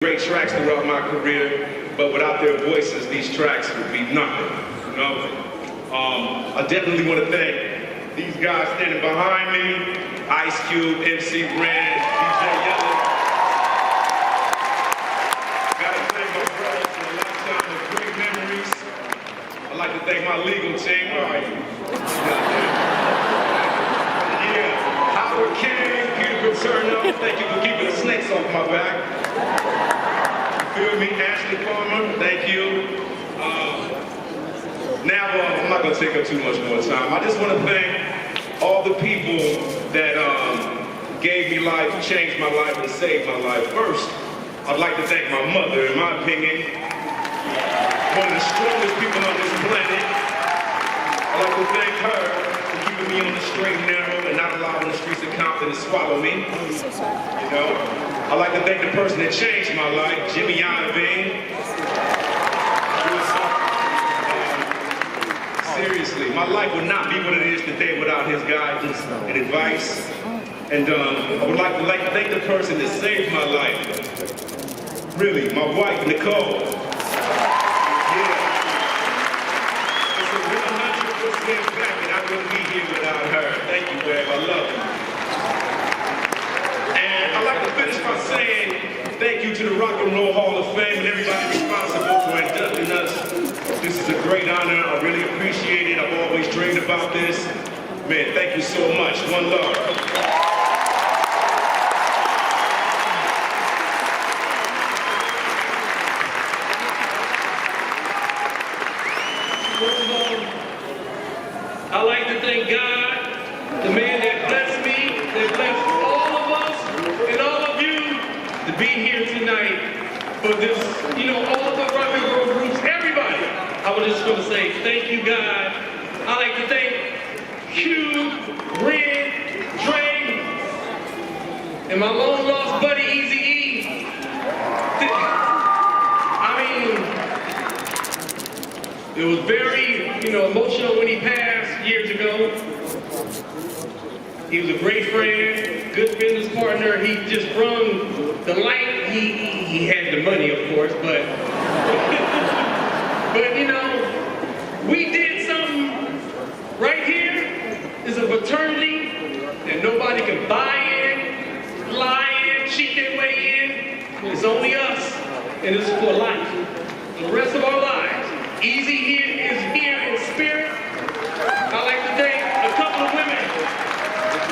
Great tracks throughout my career, but without their voices, these tracks would be nothing, you know? I definitely want to thank these guys standing behind me, Ice Cube, MC Ren, DJ Yellow. Gotta thank my brothers for a lifetime of great memories. I'd like to thank my legal team. Where are you? Yeah, Howard King, Peter Paterno, thank you for keeping the snakes off my back. Feel me? Ashley Palmer, thank you. Now, I'm not going to take up too much more time. I just want to thank all the people that gave me life, changed my life, and saved my life. First, I'd like to thank my mother, in my opinion, one of the strongest people on this planet. I'd like to thank her for keeping me on the straight and narrow and not allowing the streets of Compton to swallow me. You know? I'd like to thank the person that changed my life, Jimmy Iovine. Seriously, my life would not be what it is today without his guidance and advice. And I would like to thank the person that saved my life. Really, my wife, Nicole. Yeah. It's a 100% fact that I wouldn't be here without her. Thank you, babe. I love you. I'd like to finish by saying thank you to the Rock and Roll Hall of Fame and everybody responsible for inducting us. This is a great honor. I really appreciate it. I've always dreamed about this. Man, thank you so much. One love. I'd like to thank God, the man that blessed me, that blessed all of us, and all of you to be here tonight for this, all the rock and roll groups, everybody. I was just going to say thank you, God. I'd like to thank Q, Ren, Dre, and my long lost buddy, Eazy-E. I mean, it was very, emotional when he passed years ago. He was a great friend, good business partner. He just brung the light. He had the money, of course, but we did something right here. Is a fraternity that nobody can buy in, lie in, cheat their way in. It's only us, and it's for life. The rest of our lives. Easy here is here in spirit. I'd like to thank a couple of women.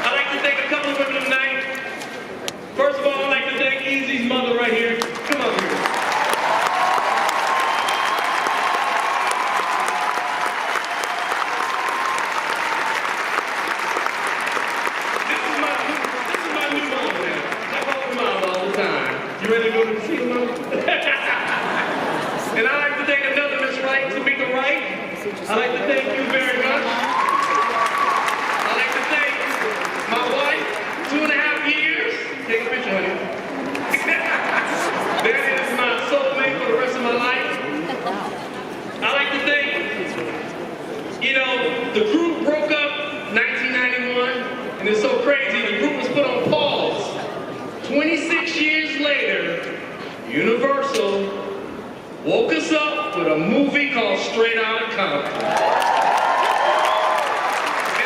I'd like to thank a couple of women tonight. First of all, I'd like to thank Easy's mother right here. Come on here. This is my new mom now. I call her mom all the time. You ready to go to the field, mom? And I'd like to thank another Miss Wright, Tamika Wright. I'd like to thank you very much. I'd like to thank my wife, 2.5 years. Take a picture, honey. That is my soulmate for the rest of my life. I'd like to thank, the group broke up 1991, and it's so crazy, the group was put on pause. 26 years later, Universal woke us up with a movie called Straight Outta Compton. And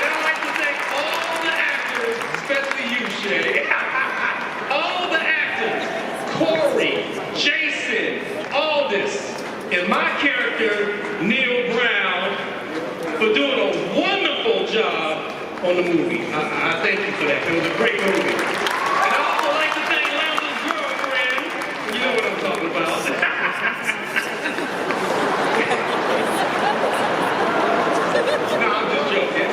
I'd like to thank all the actors, especially you, Shay. All the actors, Corey, Jason, Aldous, and my character, Neil Brown, for doing a wonderful job on the movie. I thank you for that. It was a great movie. And I'd also like to thank Lambo's girlfriend. You know what I'm talking about. No, I'm just joking.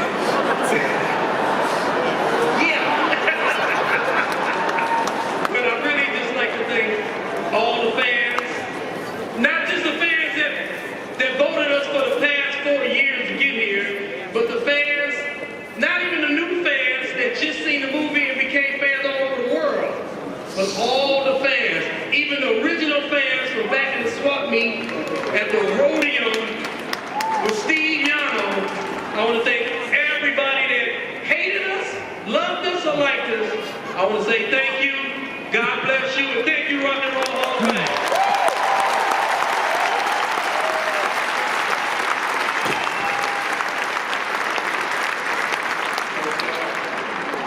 Yeah. But I really just like to thank all the fans. Not just the fans that voted us for the past 4 years to get here, but the fans, not even the new fans that just seen the movie and became fans all over the world, but all the fans, even the original fans from back in the swap meet at the rodeo with Steve Yano. I want to thank everybody that hated us, loved us, or liked us. I want to say thank you. God bless. bless you, and thank you, Rock and Roll Hall of Fame.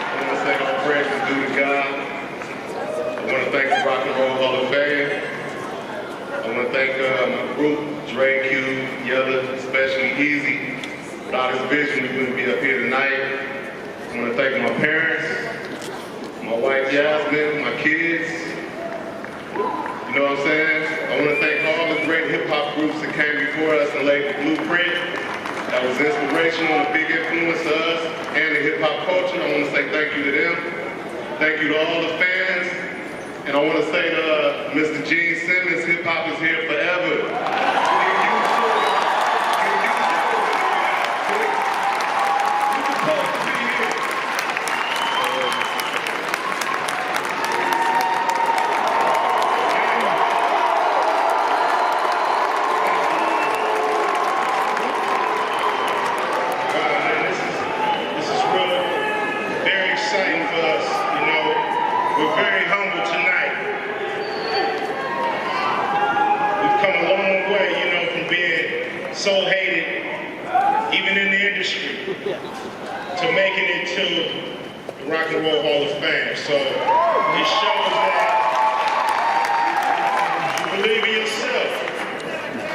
I want to say all praise is due to God. I want to thank the Rock and Roll Hall of Fame. I want to thank my group, Dre, Q, Yella, especially Easy. Without his vision, we wouldn't be up here tonight. I want to thank my parents, my wife Yasmin, my kids. You know what I'm saying? I want to thank all the great hip-hop groups that came before us and laid the blueprint. That was inspirational and a big influence to us and the hip-hop culture. I want to say thank you to them. Thank you to all the fans. And I want to say to Mr. Gene Simmons, hip-hop is here forever. We're very humble tonight. We've come a long way, from being so hated, even in the industry, to making it to the Rock and Roll Hall of Fame. So it shows that you believe in yourself,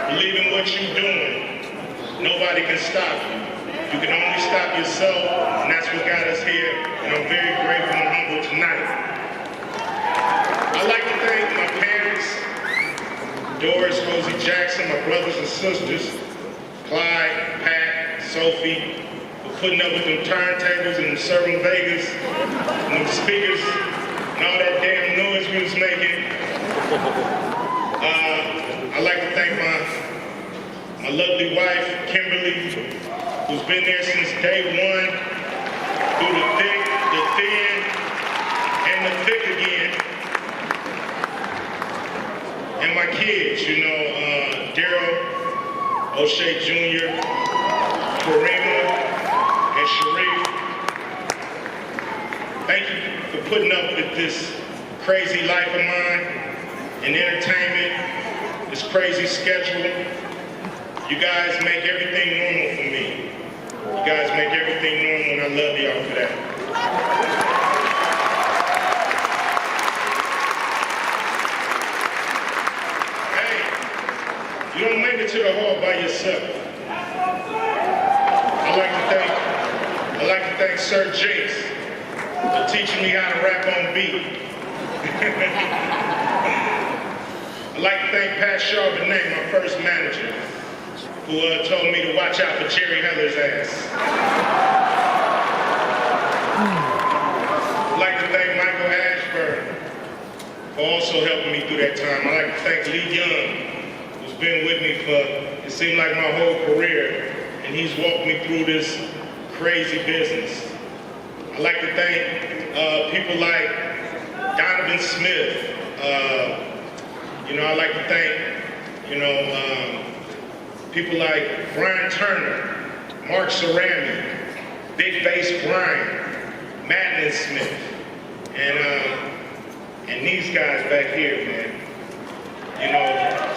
believe in what you're doing. Nobody can stop you. You can only stop yourself, and that's what got us here. And I'm very grateful and humble tonight. I'd like to thank my parents, Doris, Rosie Jackson, my brothers and sisters, Clyde, Pat, Sophie, for putting up with them turntables and serving Vegas, and them speakers, and all that damn noise we was making. I'd like to thank my lovely wife, Kimberly, who's been there since day one, through the thick, the thin, and the thick again. And my kids, Daryl, O'Shea Jr., Karima, and Sharif. Thank you for putting up with this crazy life of mine and entertainment, this crazy schedule. You guys make everything normal for me. You guys make everything normal, and I love y'all for that. You don't make it to the hall by yourself. I'd like to thank Sir Jinx for teaching me how to rap on beat. I'd like to thank Pat Charbonnet, my first manager, who told me to watch out for Jerry Heller's ass. I'd like to thank Michael Ashburn for also helping me through that time. I'd like to thank Lee Young, been with me for, it seemed like my whole career, and he's walked me through this crazy business. I'd like to thank people like Donovan Smith. I'd like to thank, people like Brian Turner, Mark Cerami, Big Bass Brian, Madden Smith, and these guys back here, man.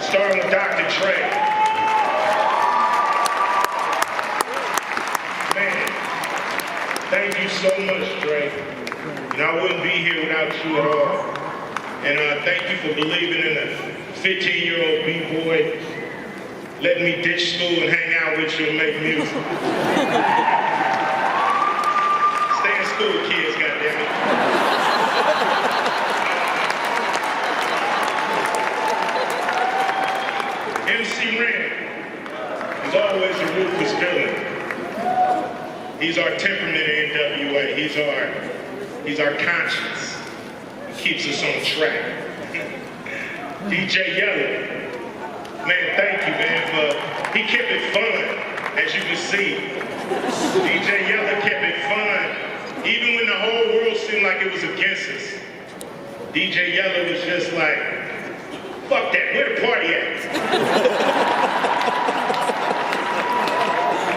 Starting with Dr. Dre. Man, thank you so much, Dre. I wouldn't be here without you at all. And thank you for believing in a 15-year-old B-boy, letting me ditch school and hang out with you and make music. Stay in school, kids, goddammit. MC Ren is always a ruthless villain. He's our temperament in N.W.A. He's our conscience. He keeps us on track. DJ Yella, man, thank you, man, he kept it fun, as you can see. DJ Yella kept it fun, even when the whole world seemed like it was against us. DJ Yella was just like, fuck that, where the party at?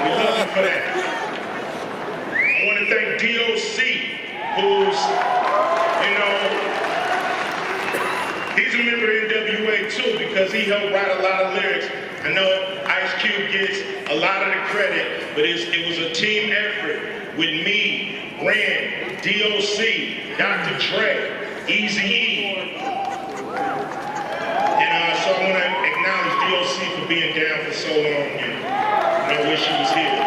We love you for that. I want to thank DOC, who's, because he helped write a lot of lyrics. I know Ice Cube gets a lot of the credit, but it was a team effort with me, Ren, D.O.C., Dr. Dre, Eazy-E. And so I want to acknowledge D.O.C. for being down for so long, and I wish he was here.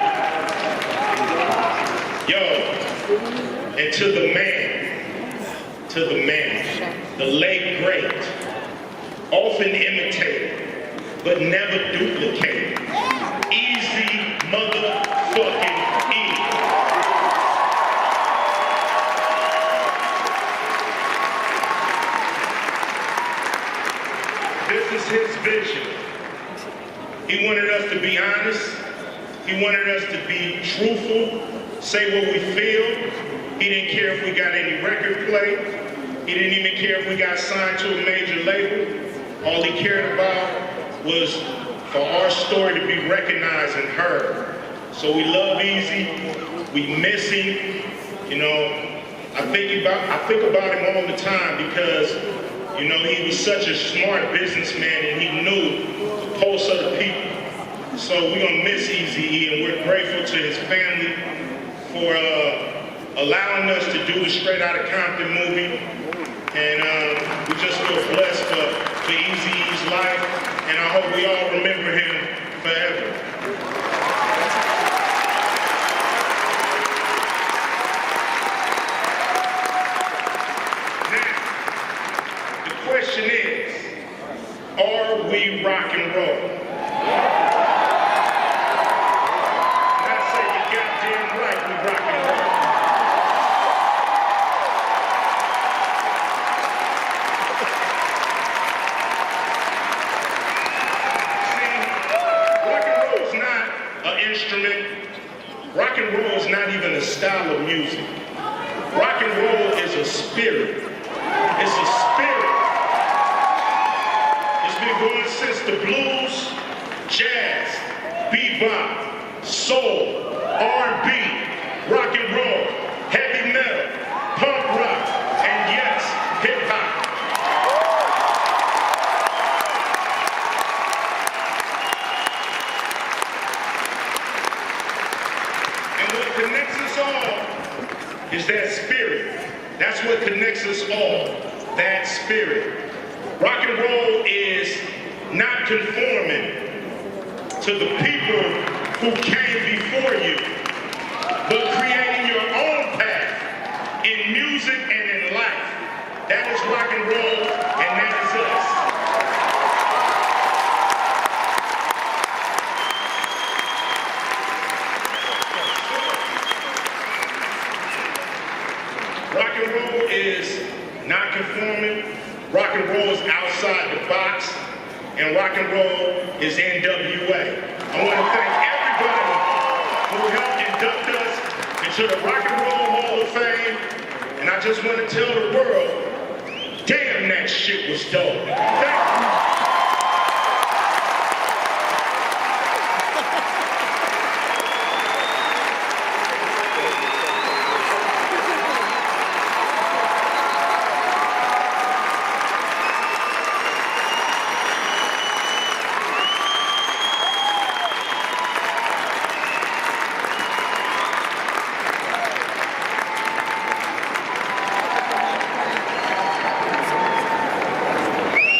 Yo, and to the man, the late great, often imitated, but never duplicated, Easy motherfucking E. This is his vision. He wanted us to be honest. He wanted us to be truthful, say what we feel. He didn't care if we got any record play. He didn't even care if we got signed to a major label. All he cared about was for our story to be recognized and heard. So we love Easy. We miss him. You know, I think about him all the time because, you know, he was such a smart businessman and he knew the pulse of the people. So we're gonna miss Eazy-E, and we're grateful to his family for allowing us to do the Straight Outta Compton movie. And we just feel blessed for Eazy-E's life, and I hope we all remember him forever. Now, the question is, are we rock and roll? And I say you goddamn right, we rock and roll. Rock and roll is not even a style of music. Rock and roll is a spirit. It's a spirit. It's been going since the blues, jazz, bebop, soul, R&B, rock and roll, heavy metal, punk rock, and yes, hip hop. Connects us all is that spirit. That's what connects us all, that spirit. Rock and roll is not conforming to the people who came before you, but creating your own path in music and in life. That is rock and roll, and that is us. Rock and roll is not conforming. Rock and roll is outside the box. And rock and roll is N.W.A. I want to thank everybody who helped induct us into the Rock and Roll Hall of Fame. And I just want to tell the world, damn, that shit was dope.